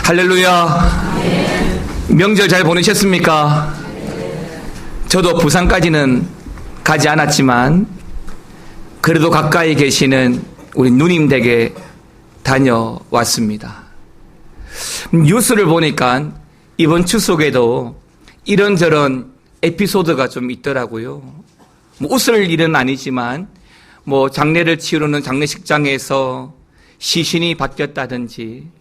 할렐루야. 명절 잘 보내셨습니까? 저도 부산까지는 가지 않았지만 그래도 가까이 계시는 우리 누님 댁에 다녀왔습니다. 뉴스를 보니까 이번 추석에도 이런저런 에피소드가 좀 있더라고요. 웃을 일은 아니지만 장례를 치르는 장례식장에서 시신이 바뀌었다든지,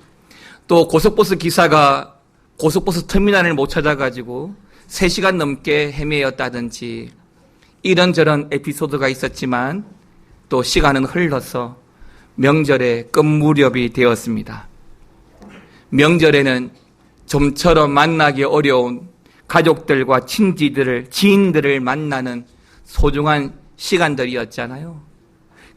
또 고속버스 기사가 고속버스 터미널을 못 찾아가지고 3시간 넘게 헤매었다든지, 이런저런 에피소드가 있었지만 또 시간은 흘러서 명절의 끝 무렵이 되었습니다. 명절에는 좀처럼 만나기 어려운 가족들과 지인들을 만나는 소중한 시간들이었잖아요.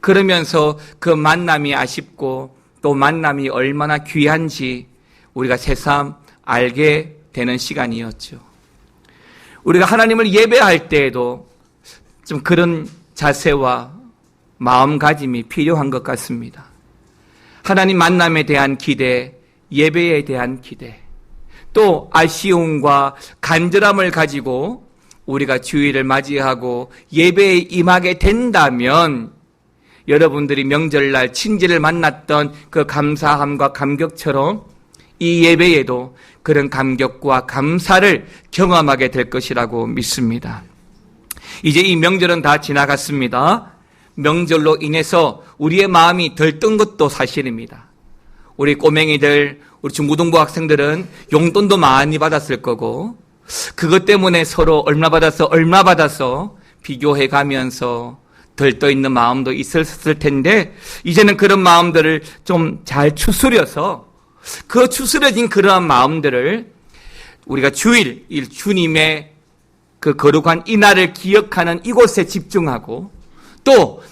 그러면서 그 만남이 아쉽고 또 만남이 얼마나 귀한지 우리가 새삼 알게 되는 시간이었죠. 우리가 하나님을 예배할 때에도 좀 그런 자세와 마음가짐이 필요한 것 같습니다. 하나님 만남에 대한 기대, 예배에 대한 기대, 또 아쉬움과 간절함을 가지고 우리가 주일을 맞이하고 예배에 임하게 된다면 여러분들이 명절날 친지를 만났던 그 감사함과 감격처럼 이 예배에도 그런 감격과 감사를 경험하게 될 것이라고 믿습니다. 이제 이 명절은 다 지나갔습니다. 명절로 인해서 우리의 마음이 들뜬 것도 사실입니다. 우리 꼬맹이들, 우리 중고등부 학생들은 용돈도 많이 받았을 거고, 그것 때문에 서로 얼마 받아서 비교해 가면서 들떠있는 마음도 있었을 텐데, 이제는 그런 마음들을 좀 잘 추스려서 그 추스려진 그러한 마음들을 우리가 주일, 주님의 그 거룩한 이날을 기억하는 이곳에 집중하고, 또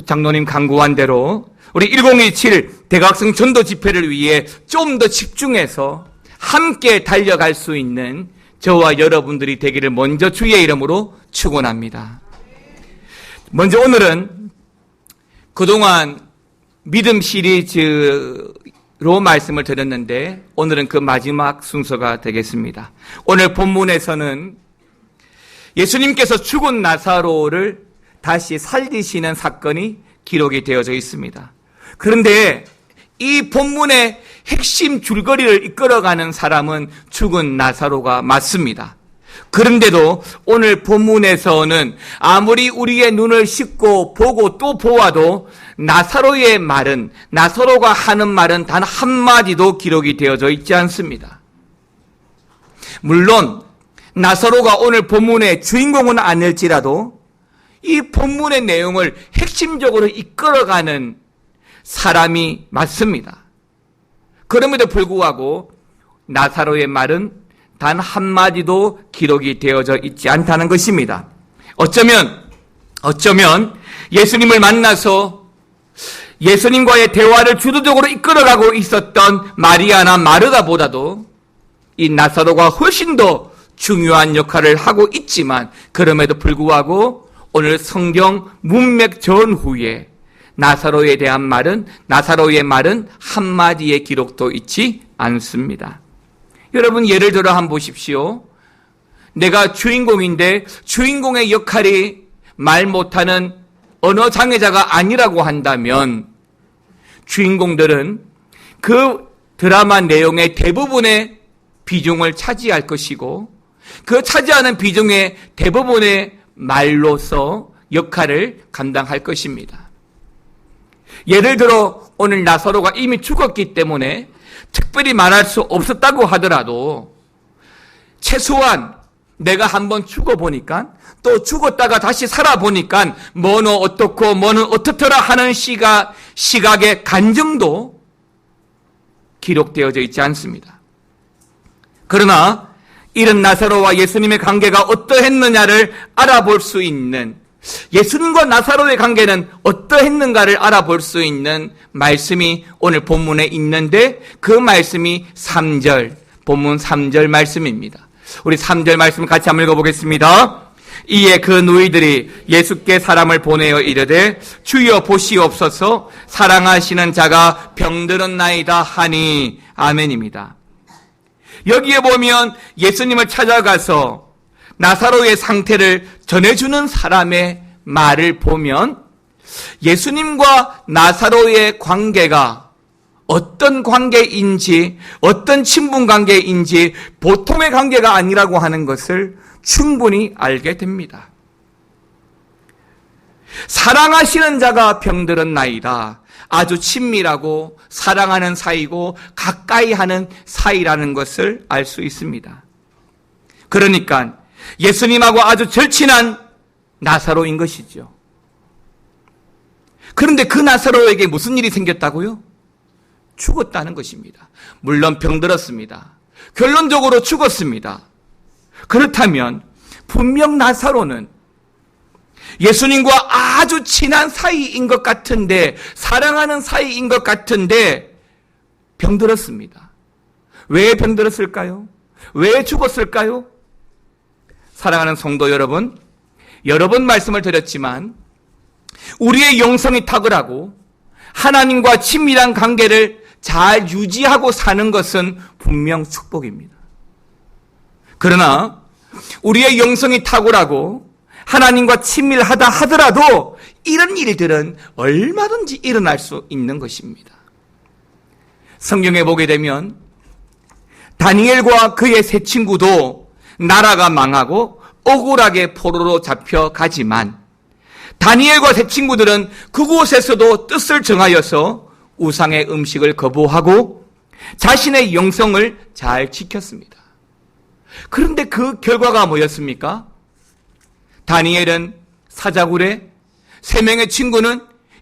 장로님 강구한 대로 우리 1027 대각성 전도 집회를 위해 좀 더 집중해서 함께 달려갈 수 있는 저와 여러분들이 되기를 먼저 주의 이름으로 축원합니다. 먼저 오늘은 그동안 믿음 시리즈로 말씀을 드렸는데 오늘은 그 마지막 순서가 되겠습니다. 오늘 본문에서는 예수님께서 죽은 나사로를 다시 살리시는 사건이 기록이 되어져 있습니다. 그런데 이 본문의 핵심 줄거리를 이끌어가는 사람은 죽은 나사로가 맞습니다. 그런데도 오늘 본문에서는 아무리 우리의 눈을 씻고 보고 또 보아도 나사로가 하는 말은 단 한마디도 기록이 되어져 있지 않습니다. 물론 나사로가 오늘 본문의 주인공은 아닐지라도 이 본문의 내용을 핵심적으로 이끌어가는 사람이 맞습니다. 그럼에도 불구하고 나사로의 말은 단 한마디도 기록이 되어져 있지 않다는 것입니다. 어쩌면 예수님을 만나서 예수님과의 대화를 주도적으로 이끌어가고 있었던 마리아나 마르다보다도 이 나사로가 훨씬 더 중요한 역할을 하고 있지만, 그럼에도 불구하고 오늘 성경 문맥 전후에 나사로의 말은 한마디의 기록도 있지 않습니다. 여러분, 예를 들어 한번 보십시오. 내가 주인공인데 주인공의 역할이 말 못하는 언어 장애자가 아니라고 한다면 주인공들은 그 드라마 내용의 대부분의 비중을 차지할 것이고, 그 차지하는 비중의 대부분의 말로서 역할을 감당할 것입니다. 예를 들어 오늘 나사로가 이미 죽었기 때문에 특별히 말할 수 없었다고 하더라도 최소한 내가 한번 죽어보니까 또 죽었다가 다시 살아보니까 뭐는 어떻고 뭐는 어떻더라 하는 시각의 간증도 기록되어져 있지 않습니다. 그러나 이런 나사로와 예수님의 관계가 어떠했느냐를 알아볼 수 있는, 예수님과 나사로의 관계는 어떠했는가를 알아볼 수 있는 말씀이 오늘 본문에 있는데, 그 말씀이 본문 3절 말씀입니다. 우리 3절 말씀 같이 한번 읽어보겠습니다. 이에 그 누이들이 예수께 사람을 보내어 이르되 주여 보시옵소서, 사랑하시는 자가 병들었나이다 하니 아멘입니다. 여기에 보면 예수님을 찾아가서 나사로의 상태를 전해주는 사람의 말을 보면 예수님과 나사로의 관계가 어떤 관계인지, 어떤 친분 관계인지 보통의 관계가 아니라고 하는 것을 충분히 알게 됩니다. 사랑하시는 자가 병들었나이다. 아주 친밀하고 사랑하는 사이고 가까이 하는 사이라는 것을 알 수 있습니다. 그러니까 예수님하고 아주 절친한 나사로인 것이죠. 그런데 그 나사로에게 무슨 일이 생겼다고요? 죽었다는 것입니다. 물론 병들었습니다. 결론적으로 죽었습니다. 그렇다면 분명 나사로는 예수님과 아주 친한 사이인 것 같은데, 사랑하는 사이인 것 같은데 병들었습니다. 왜 병들었을까요? 왜 죽었을까요? 사랑하는 성도 여러분, 여러 번 말씀을 드렸지만 우리의 영성이 탁월하고 하나님과 친밀한 관계를 잘 유지하고 사는 것은 분명 축복입니다. 그러나 우리의 영성이 탁월하고 하나님과 친밀하다 하더라도 이런 일들은 얼마든지 일어날 수 있는 것입니다. 성경에 보게 되면 다니엘과 그의 세 친구도 나라가 망하고 억울하게 포로로 잡혀가지만 다니엘과 세 친구들은 그곳에서도 뜻을 정하여서 우상의 음식을 거부하고 자신의 영성을 잘 지켰습니다. 그런데 그 결과가 뭐였습니까? 다니엘은 사자굴에, 3명의 친구는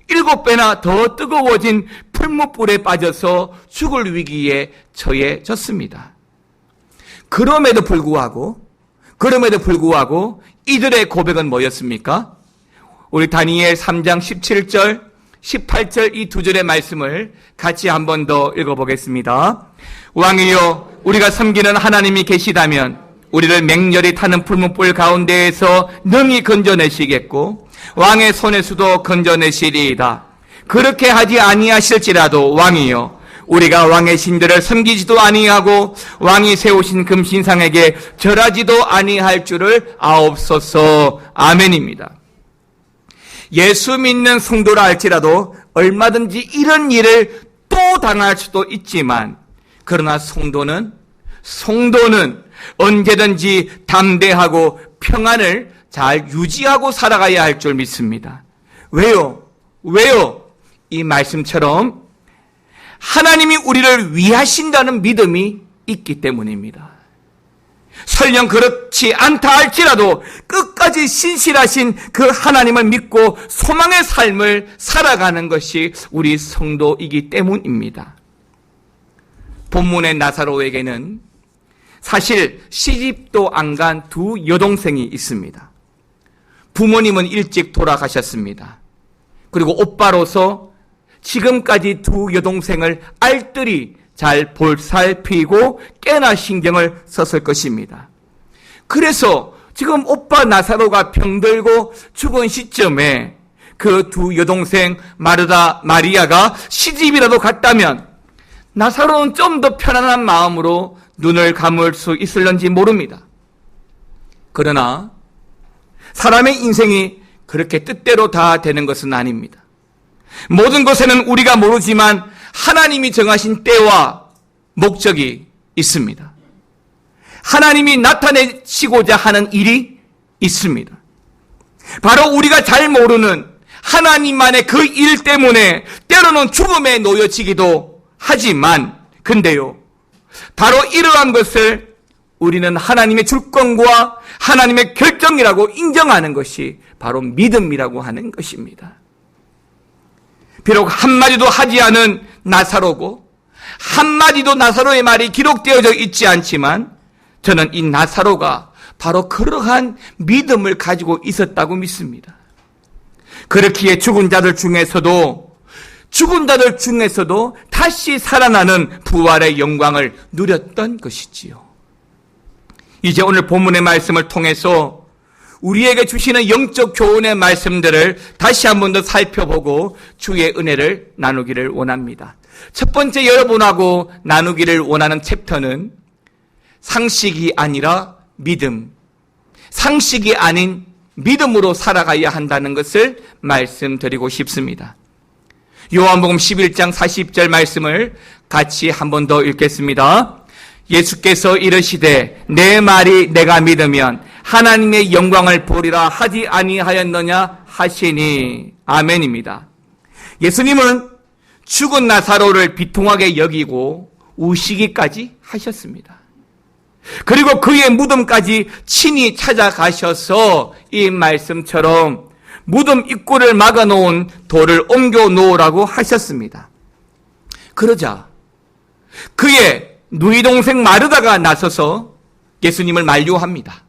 7배나 더 뜨거워진 풀무불에 빠져서 죽을 위기에 처해졌습니다. 그럼에도 불구하고 이들의 고백은 뭐였습니까? 우리 다니엘 3장 17절, 18절 이 2절의 말씀을 같이 한 번 더 읽어보겠습니다. 왕이여, 우리가 섬기는 하나님이 계시다면 우리를 맹렬히 타는 풀무불 가운데에서 능히 건져내시겠고 왕의 손에서도 건져내시리이다. 그렇게 하지 아니하실지라도 왕이여, 우리가 왕의 신들을 섬기지도 아니하고 왕이 세우신 금신상에게 절하지도 아니할 줄을 아옵소서. 아멘입니다. 예수 믿는 성도라 할지라도 얼마든지 이런 일을 또 당할 수도 있지만, 그러나 성도는 언제든지 담대하고 평안을 잘 유지하고 살아가야 할 줄 믿습니다. 왜요? 이 말씀처럼 하나님이 우리를 위하신다는 믿음이 있기 때문입니다. 설령 그렇지 않다 할지라도 끝까지 신실하신 그 하나님을 믿고 소망의 삶을 살아가는 것이 우리 성도이기 때문입니다. 본문의 나사로에게는 사실 시집도 안 간 2 여동생이 있습니다. 부모님은 일찍 돌아가셨습니다. 그리고 오빠로서 지금까지 2 여동생을 알뜰히 잘 볼살피고 꽤나 신경을 썼을 것입니다. 그래서 지금 오빠 나사로가 병들고 죽은 시점에 그 2 여동생 마르다, 마리아가 시집이라도 갔다면 나사로는 좀 더 편안한 마음으로 눈을 감을 수 있을런지 모릅니다. 그러나 사람의 인생이 그렇게 뜻대로 다 되는 것은 아닙니다. 모든 것에는 우리가 모르지만 하나님이 정하신 때와 목적이 있습니다. 하나님이 나타내시고자 하는 일이 있습니다. 바로 우리가 잘 모르는 하나님만의 그 일 때문에 때로는 죽음에 놓여지기도 하지만, 근데요, 바로 이러한 것을 우리는 하나님의 주권과 하나님의 결정이라고 인정하는 것이 바로 믿음이라고 하는 것입니다. 비록 한마디도 하지 않은 나사로고 한마디도 나사로의 말이 기록되어져 있지 않지만 저는 이 나사로가 바로 그러한 믿음을 가지고 있었다고 믿습니다. 그렇기에 죽은 자들 중에서도 다시 살아나는 부활의 영광을 누렸던 것이지요. 이제 오늘 본문의 말씀을 통해서 우리에게 주시는 영적 교훈의 말씀들을 다시 한 번 더 살펴보고 주의 은혜를 나누기를 원합니다. 첫 번째 여러분하고 나누기를 원하는 챕터는 상식이 아니라 믿음, 상식이 아닌 믿음으로 살아가야 한다는 것을 말씀드리고 싶습니다. 요한복음 11장 40절 말씀을 같이 한 번 더 읽겠습니다. 예수께서 이르시되 내 말이 내가 믿으면 하나님의 영광을 보리라 하지 아니하였느냐 하시니. 아멘입니다. 예수님은 죽은 나사로를 비통하게 여기고 우시기까지 하셨습니다. 그리고 그의 무덤까지 친히 찾아가셔서 이 말씀처럼 무덤 입구를 막아놓은 돌을 옮겨 놓으라고 하셨습니다. 그러자 그의 누이 동생 마르다가 나서서 예수님을 만류합니다.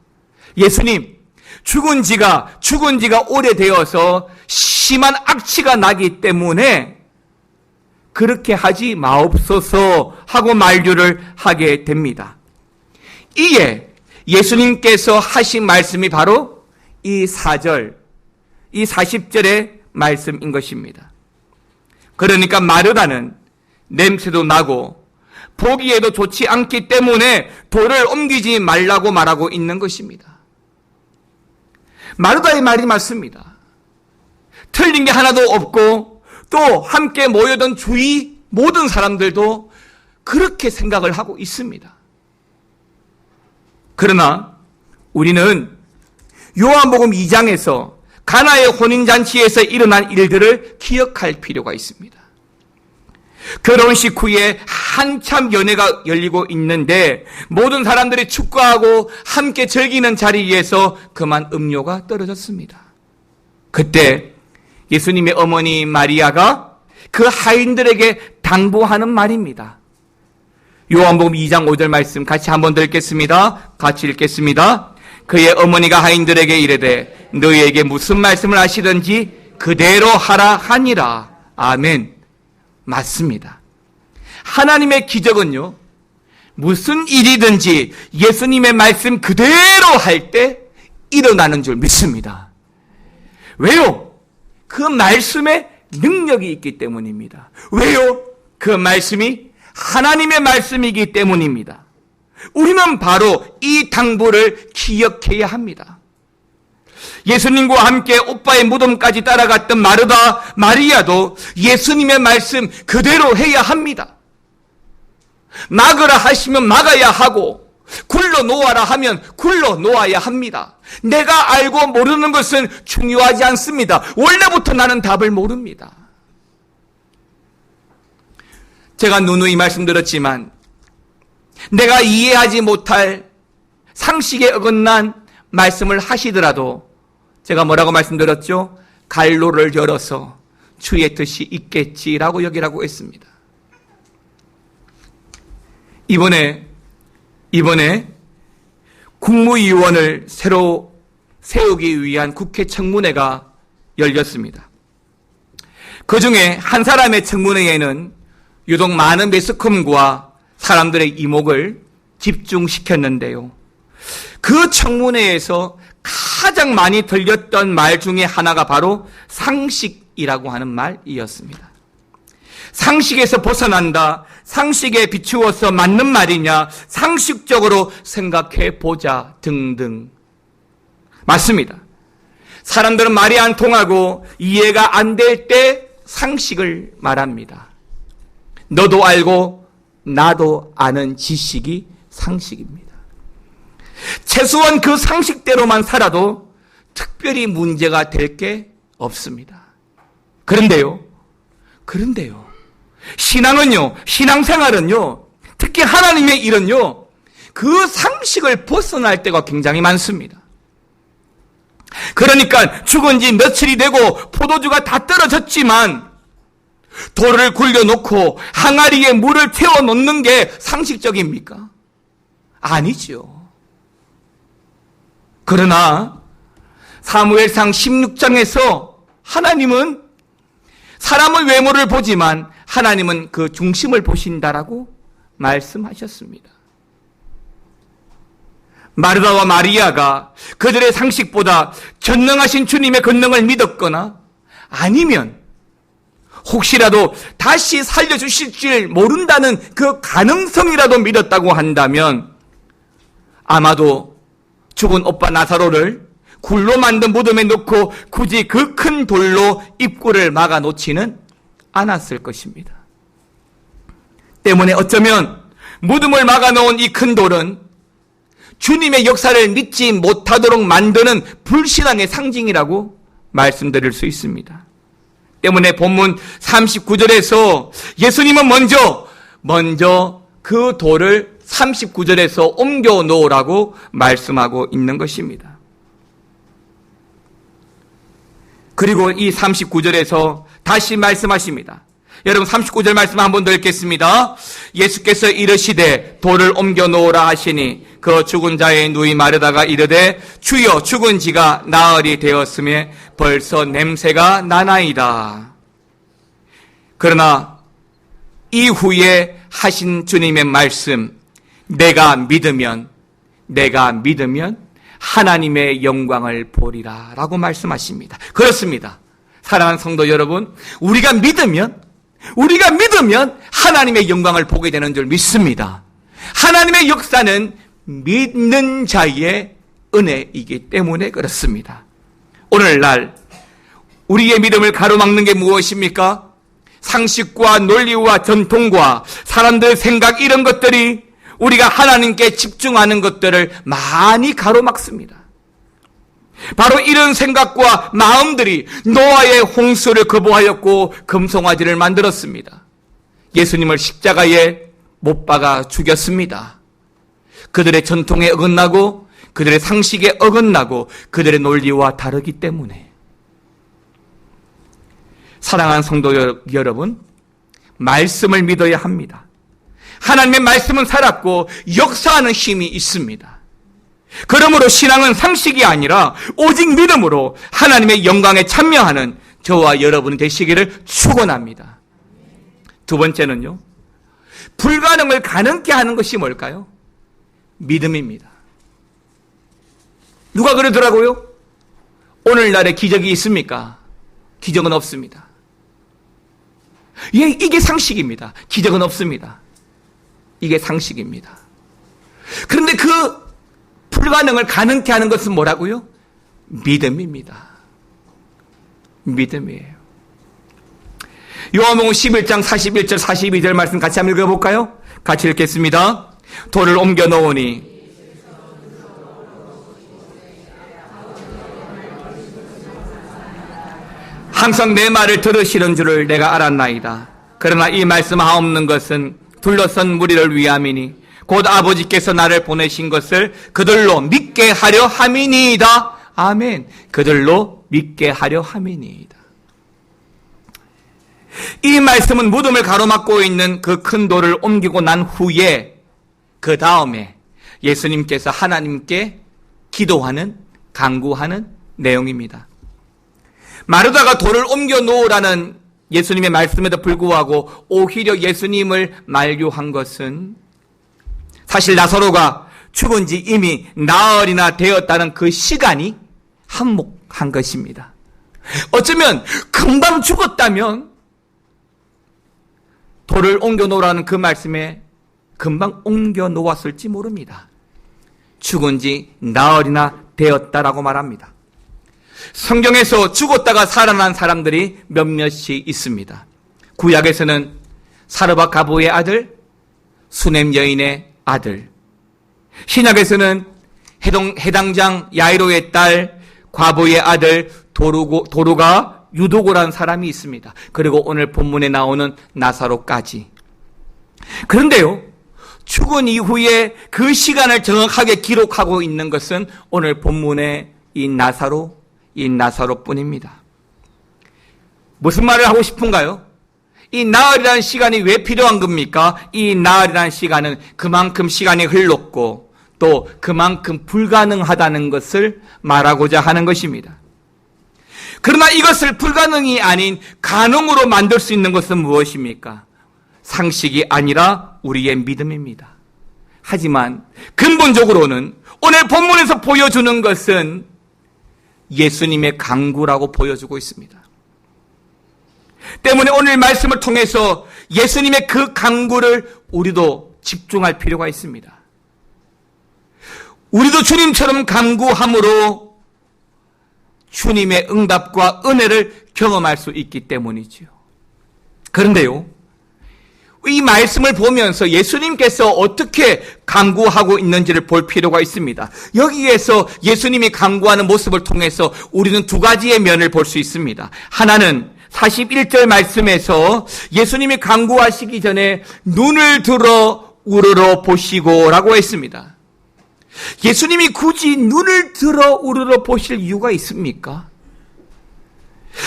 예수님, 죽은 지가 오래되어서 심한 악취가 나기 때문에 그렇게 하지 마옵소서 하고 만류를 하게 됩니다. 이에 예수님께서 하신 말씀이 바로 이 4절, 이 40절의 말씀인 것입니다. 그러니까 마르다는 냄새도 나고 보기에도 좋지 않기 때문에 돌을 옮기지 말라고 말하고 있는 것입니다. 마르다의 말이 맞습니다. 틀린 게 하나도 없고 또 함께 모여든 주위 모든 사람들도 그렇게 생각을 하고 있습니다. 그러나 우리는 요한복음 2장에서 가나의 혼인잔치에서 일어난 일들을 기억할 필요가 있습니다. 결혼식 후에 한참 연회가 열리고 있는데 모든 사람들이 축구하고 함께 즐기는 자리에서 그만 음료가 떨어졌습니다. 그때 예수님의 어머니 마리아가 그 하인들에게 당부하는 말입니다. 요한복음 2장 5절 말씀 같이 한번 더 읽겠습니다. 같이 읽겠습니다. 그의 어머니가 하인들에게 이르되 너희에게 무슨 말씀을 하시든지 그대로 하라 하니라. 아멘. 맞습니다. 하나님의 기적은요, 무슨 일이든지 예수님의 말씀 그대로 할 때 일어나는 줄 믿습니다. 왜요? 그 말씀에 능력이 있기 때문입니다. 왜요? 그 말씀이 하나님의 말씀이기 때문입니다. 우리는 바로 이 당부를 기억해야 합니다. 예수님과 함께 오빠의 무덤까지 따라갔던 마르다, 마리아도 예수님의 말씀 그대로 해야 합니다. 막으라 하시면 막아야 하고 굴러 놓아라 하면 굴러 놓아야 합니다. 내가 알고 모르는 것은 중요하지 않습니다. 원래부터 나는 답을 모릅니다. 제가 누누이 말씀드렸지만 내가 이해하지 못할 상식에 어긋난 말씀을 하시더라도 제가 뭐라고 말씀드렸죠? 갈로를 열어서 주의 뜻이 있겠지라고 여기라고 했습니다. 이번에 국무위원을 새로 세우기 위한 국회 청문회가 열렸습니다. 그 중에 한 사람의 청문회에는 유독 많은 매스컴과 사람들의 이목을 집중시켰는데요. 그 청문회에서 가장 많이 들렸던 말 중에 하나가 바로 상식이라고 하는 말이었습니다. 상식에서 벗어난다, 상식에 비추어서 맞는 말이냐, 상식적으로 생각해 보자 등등. 맞습니다. 사람들은 말이 안 통하고 이해가 안 될 때 상식을 말합니다. 너도 알고 나도 아는 지식이 상식입니다. 최소한 그 상식대로만 살아도 특별히 문제가 될 게 없습니다. 그런데요, 신앙은요, 신앙생활은요, 특히 하나님의 일은요, 그 상식을 벗어날 때가 굉장히 많습니다. 그러니까 죽은 지 며칠이 되고 포도주가 다 떨어졌지만 돌을 굴려놓고 항아리에 물을 태워놓는 게 상식적입니까? 아니죠. 그러나 사무엘상 16장에서 하나님은 사람의 외모를 보지만 하나님은 그 중심을 보신다라고 말씀하셨습니다. 마르다와 마리아가 그들의 상식보다 전능하신 주님의 권능을 믿었거나 아니면 혹시라도 다시 살려주실 줄 모른다는 그 가능성이라도 믿었다고 한다면 아마도 죽은 오빠 나사로를 굴로 만든 무덤에 넣고 굳이 그 큰 돌로 입구를 막아 놓지는 않았을 것입니다. 때문에 어쩌면 무덤을 막아 놓은 이 큰 돌은 주님의 역사를 믿지 못하도록 만드는 불신앙의 상징이라고 말씀드릴 수 있습니다. 때문에 본문 39절에서 예수님은 먼저 그 돌을 39절에서 옮겨 놓으라고 말씀하고 있는 것입니다. 그리고 이 39절에서 다시 말씀하십니다. 여러분 39절 말씀 한 번 더 읽겠습니다. 예수께서 이르시되 돌을 옮겨 놓으라 하시니 그 죽은 자의 누이 마르다가 이르되 주여 죽은 지가 나흘이 되었으며 벌써 냄새가 나나이다. 그러나 이후에 하신 주님의 말씀, 내가 믿으면 하나님의 영광을 보리라 라고 말씀하십니다. 그렇습니다. 사랑하는 성도 여러분, 우리가 믿으면 하나님의 영광을 보게 되는 줄 믿습니다. 하나님의 역사는 믿는 자의 은혜이기 때문에 그렇습니다. 오늘날 우리의 믿음을 가로막는 게 무엇입니까? 상식과 논리와 전통과 사람들의 생각, 이런 것들이 우리가 하나님께 집중하는 것들을 많이 가로막습니다. 바로 이런 생각과 마음들이 노아의 홍수를 거부하였고 금송아지를 만들었습니다. 예수님을 십자가에 못 박아 죽였습니다. 그들의 전통에 어긋나고 그들의 상식에 어긋나고 그들의 논리와 다르기 때문에. 사랑하는 성도 여러분, 말씀을 믿어야 합니다. 하나님의 말씀은 살았고 역사하는 힘이 있습니다. 그러므로 신앙은 상식이 아니라 오직 믿음으로 하나님의 영광에 참여하는 저와 여러분이 되시기를 축원합니다. 두 번째는요, 불가능을 가능케 하는 것이 뭘까요? 믿음입니다. 누가 그러더라고요? 오늘날에 기적이 있습니까? 기적은 없습니다. 이게 상식입니다. 기적은 없습니다. 이게 상식입니다. 그런데 그 불가능을 가능케 하는 것은 뭐라고요? 믿음입니다. 믿음이에요. 요한복음 11장 41절 42절 말씀 같이 한번 읽어볼까요? 같이 읽겠습니다. 돌을 옮겨 놓으니 항상 내 말을 들으시는 줄을 내가 알았나이다. 그러나 이 말씀 하옵는 것은 둘러선 무리를 위함이니 곧 아버지께서 나를 보내신 것을 그들로 믿게 하려 함이니이다. 아멘. 그들로 믿게 하려 함이니이다. 이 말씀은 무덤을 가로막고 있는 그 큰 돌을 옮기고 난 후에 그 다음에 예수님께서 하나님께 기도하는, 간구하는 내용입니다. 마르다가 돌을 옮겨 놓으라는 예수님의 말씀에도 불구하고 오히려 예수님을 만류한 것은 사실 나사로가 죽은 지 이미 나흘이나 되었다는 그 시간이 한몫한 것입니다. 어쩌면 금방 죽었다면 돌을 옮겨 놓으라는 그 말씀에 금방 옮겨 놓았을지 모릅니다. 죽은 지 나흘이나 되었다라고 말합니다. 성경에서 죽었다가 살아난 사람들이 몇몇이 있습니다. 구약에서는 사르밧 가부의 아들, 수넴 여인의 아들, 신약에서는 해당장 야이로의 딸, 과부의 아들 도루가 유도고라는 사람이 있습니다. 그리고 오늘 본문에 나오는 나사로까지. 그런데요, 죽은 이후에 그 시간을 정확하게 기록하고 있는 것은 오늘 본문의 이 나사로뿐입니다. 무슨 말을 하고 싶은가요? 이 나흘이라는 시간이 왜 필요한 겁니까? 이 나흘이라는 시간은 그만큼 시간이 흘렀고 또 그만큼 불가능하다는 것을 말하고자 하는 것입니다. 그러나 이것을 불가능이 아닌 가능으로 만들 수 있는 것은 무엇입니까? 상식이 아니라 우리의 믿음입니다. 하지만 근본적으로는 오늘 본문에서 보여주는 것은 예수님의 간구라고 보여주고 있습니다. 때문에 오늘 말씀을 통해서 예수님의 그 간구를 우리도 집중할 필요가 있습니다. 우리도 주님처럼 간구함으로 주님의 응답과 은혜를 경험할 수 있기 때문이지요. 그런데요, 이 말씀을 보면서 예수님께서 어떻게 간구하고 있는지를 볼 필요가 있습니다. 여기에서 예수님이 간구하는 모습을 통해서 우리는 두 가지의 면을 볼 수 있습니다. 하나는 41절 말씀에서 예수님이 간구하시기 전에 눈을 들어 우러러 보시고 라고 했습니다. 예수님이 굳이 눈을 들어 우러러 보실 이유가 있습니까?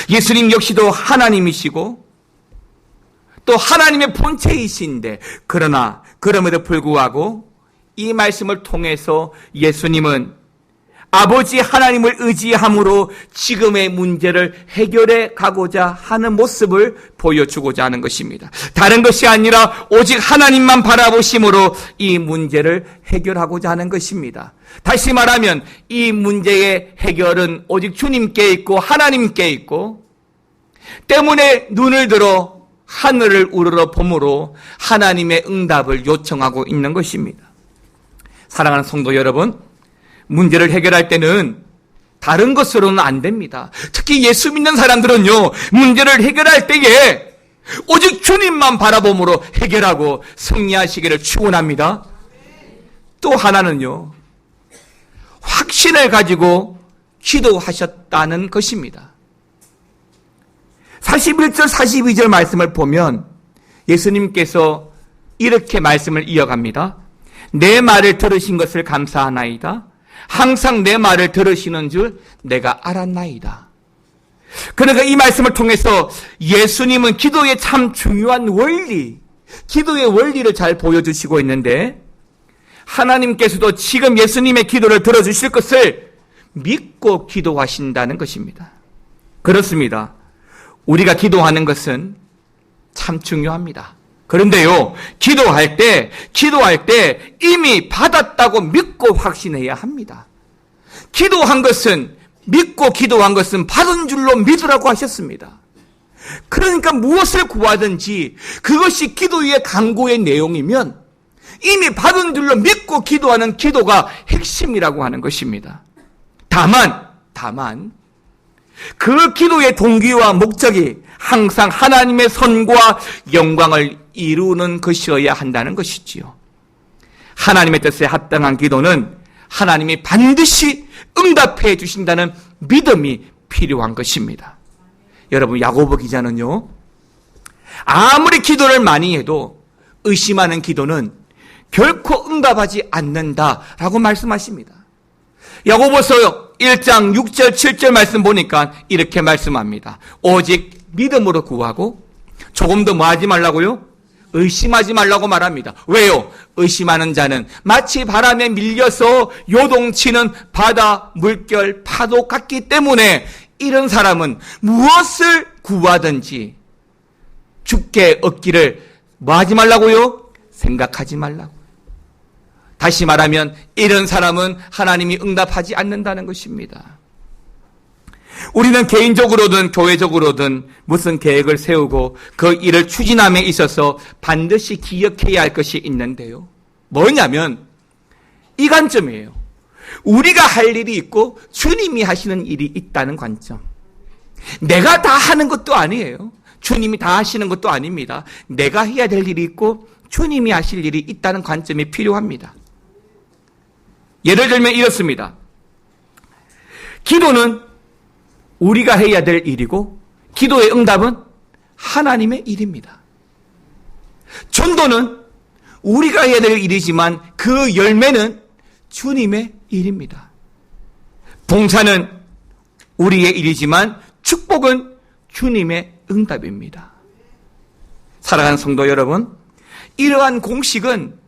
예수님 역시도 하나님이시고 또 하나님의 본체이신데, 그러나 그럼에도 불구하고 이 말씀을 통해서 예수님은 아버지 하나님을 의지함으로 지금의 문제를 해결해 가고자 하는 모습을 보여주고자 하는 것입니다. 다른 것이 아니라 오직 하나님만 바라보심으로 이 문제를 해결하고자 하는 것입니다. 다시 말하면 이 문제의 해결은 오직 주님께 있고 하나님께 있고, 때문에 눈을 들어 하늘을 우러러 봄으로 하나님의 응답을 요청하고 있는 것입니다. 사랑하는 성도 여러분, 문제를 해결할 때는 다른 것으로는 안 됩니다. 특히 예수 믿는 사람들은요, 문제를 해결할 때에 오직 주님만 바라봄으로 해결하고 승리하시기를 축원합니다. 또 하나는요, 확신을 가지고 기도하셨다는 것입니다. 41절 42절 말씀을 보면 예수님께서 이렇게 말씀을 이어갑니다. 내 말을 들으신 것을 감사하나이다. 항상 내 말을 들으시는 줄 내가 알았나이다. 그러니까 이 말씀을 통해서 예수님은 기도의 참 중요한 원리, 기도의 원리를 잘 보여주시고 있는데, 하나님께서도 지금 예수님의 기도를 들어주실 것을 믿고 기도하신다는 것입니다. 그렇습니다. 우리가 기도하는 것은 참 중요합니다. 그런데요, 기도할 때 이미 받았다고 믿고 확신해야 합니다. 기도한 것은, 믿고 기도한 것은 받은 줄로 믿으라고 하셨습니다. 그러니까 무엇을 구하든지 그것이 기도의 간구의 내용이면 이미 받은 줄로 믿고 기도하는 기도가 핵심이라고 하는 것입니다. 다만 그 기도의 동기와 목적이 항상 하나님의 선과 영광을 이루는 것이어야 한다는 것이지요. 하나님의 뜻에 합당한 기도는 하나님이 반드시 응답해 주신다는 믿음이 필요한 것입니다. 여러분, 야고보 기자는요, 아무리 기도를 많이 해도 의심하는 기도는 결코 응답하지 않는다라고 말씀하십니다. 야고보서 1장 6절 7절 말씀 보니까 이렇게 말씀합니다. 오직 믿음으로 구하고, 조금 더 뭐 하지 말라고요? 의심하지 말라고 말합니다. 왜요? 의심하는 자는 마치 바람에 밀려서 요동치는 바다 물결 파도 같기 때문에, 이런 사람은 무엇을 구하든지 주께 얻기를 뭐 하지 말라고요? 생각하지 말라고. 다시 말하면 이런 사람은 하나님이 응답하지 않는다는 것입니다. 우리는 개인적으로든 교회적으로든 무슨 계획을 세우고 그 일을 추진함에 있어서 반드시 기억해야 할 것이 있는데요. 뭐냐면 이 관점이에요. 우리가 할 일이 있고 주님이 하시는 일이 있다는 관점. 내가 다 하는 것도 아니에요. 주님이 다 하시는 것도 아닙니다. 내가 해야 될 일이 있고 주님이 하실 일이 있다는 관점이 필요합니다. 예를 들면 이렇습니다. 기도는 우리가 해야 될 일이고 기도의 응답은 하나님의 일입니다. 전도는 우리가 해야 될 일이지만 그 열매는 주님의 일입니다. 봉사는 우리의 일이지만 축복은 주님의 응답입니다. 사랑하는 성도 여러분, 이러한 공식은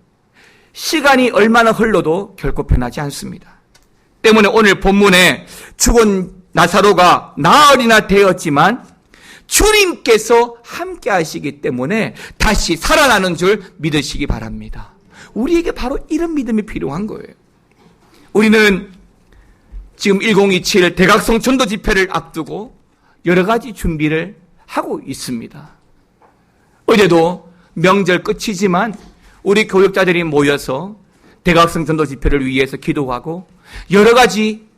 시간이 얼마나 흘러도 결코 변하지 않습니다. 때문에 오늘 본문에 죽은 나사로가 나흘이나 되었지만 주님께서 함께 하시기 때문에 다시 살아나는 줄 믿으시기 바랍니다. 우리에게 바로 이런 믿음이 필요한 거예요. 우리는 지금 1027 대각성 전도 집회를 앞두고 여러 가지 준비를 하고 있습니다. 어제도 명절 끝이지만 우리 교육자들이 모여서 대각성 전도 집회를 위해서 기도하고 여러 가지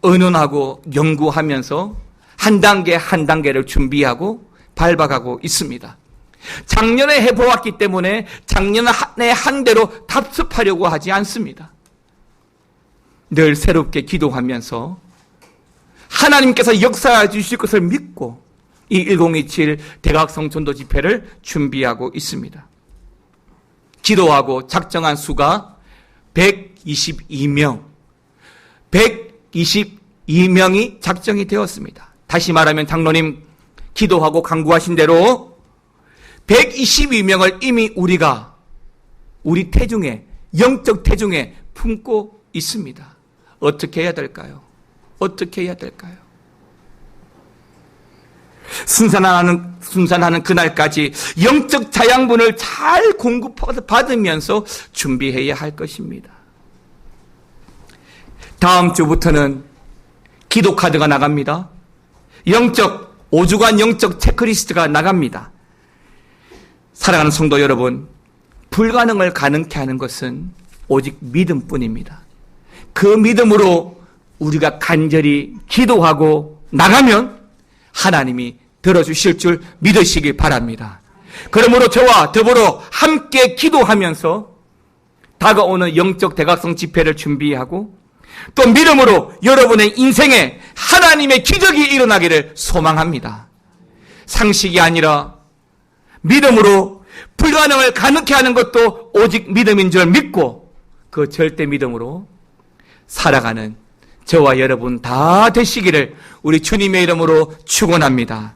의논하고 연구하면서 한 단계 한 단계를 준비하고 밟아가고 있습니다. 작년에 해보았기 때문에 작년에 한 대로 답습하려고 하지 않습니다. 늘 새롭게 기도하면서 하나님께서 역사해 주실 것을 믿고 이 1027 대각성 전도 집회를 준비하고 있습니다. 기도하고 작정한 수가 122명, 122명이 작정이 되었습니다. 다시 말하면 장로님 기도하고 간구하신 대로 122명을 이미 우리가 우리 태중에, 영적 태중에 품고 있습니다. 어떻게 해야 될까요? 어떻게 해야 될까요? 순산하는 그날까지 영적 자양분을 잘 공급받으면서 준비해야 할 것입니다. 다음 주부터는 기도 카드가 나갑니다. 5주간 영적 체크리스트가 나갑니다. 사랑하는 성도 여러분, 불가능을 가능케 하는 것은 오직 믿음뿐입니다. 그 믿음으로 우리가 간절히 기도하고 나가면 하나님이 들어주실 줄 믿으시기 바랍니다. 그러므로 저와 더불어 함께 기도하면서 다가오는 영적 대각성 집회를 준비하고 또 믿음으로 여러분의 인생에 하나님의 기적이 일어나기를 소망합니다. 상식이 아니라 믿음으로 불가능을 가능케 하는 것도 오직 믿음인 줄 믿고 그 절대 믿음으로 살아가는 저와 여러분 다 되시기를 우리 주님의 이름으로 축원합니다.